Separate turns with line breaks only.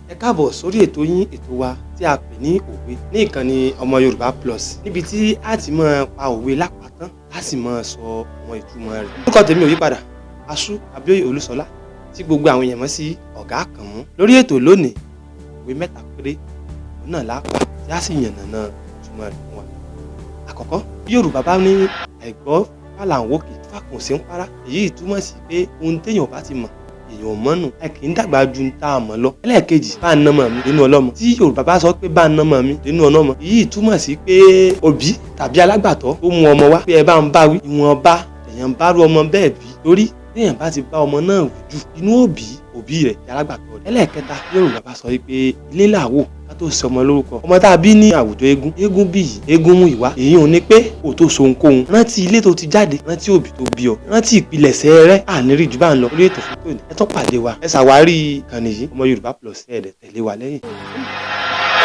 Ẹ káàbọ̀ sórí ètò yín ètò wa tí a pè ní òwe ní ìkànnì Ọmọ Yorùbá Plus níbi tí a ti máa pa òwe lápàtán a sì máa sọ àwọn ìtumọ̀ rẹ̀. Orúkọ tèmi ò yípadà, Aṣú Abíóyè Olúṣọlá tí gbogbo àwọn èèyàn mọ̀ sí Ọ̀gá Àkànmú. Lórí ètò lónìí òwe mẹ́ta péré òun náà lápá tí a sì yànnàná ìtumọ̀ rẹ̀ fún wa. Àkọ́kọ́, bí Yorùbá bá ní àìgbọ́ fàlàǹwòkè fàkùn sí ń para, èyí túmọ̀ sí pé ohun téèyàn bá ti mọ̀ èèyàn mọ́nù ẹ kì í dàgbà ju ń tá a mọ̀ lọ. Ẹlẹ́ẹ̀kejì, bá a ná mọ̀ mi nínú ọlọ́mọ. Tí Yorùbá bá sọ pé bá a ná mọ̀ mi nínú ọlọ́mọ, èyí túmọ̀ sí pé òbí tàbí alágbàtọ́ tó mú ọmọ wá pé ẹ bá ń bá wí ìwọ̀nba èèyàn bá rú ọmọ bẹ́ẹ̀ bí lórí téèyàn bá ti bá ọmọ náà wù jù inú òbí rẹ̀ alágbàtọ́ rẹ̀. Ẹlẹ́ẹ̀kẹta, Yorùbá bá sọ pé ilé làwò ká tó sọ ọmọ lórúkọ. Ọmọ tá a bí ní àwùjọ eégún bí yìí eégún mú ìwá, èyí ò ní pé kò tó so ohunkóhun. Rántí ilé tó ti jáde, rántí òbí tó bí ọ, rántí ìpilẹ̀ṣẹ̀ rẹ̀ àníri jù bá ń lọ. Lórí ètò fún tòní ẹ tún pàdé wa, ẹ ṣàwárí ìkànnì yìí Ọmọ Yorùbá Plus, ẹ dẹ̀ tẹ̀lé wa lẹ́yìn.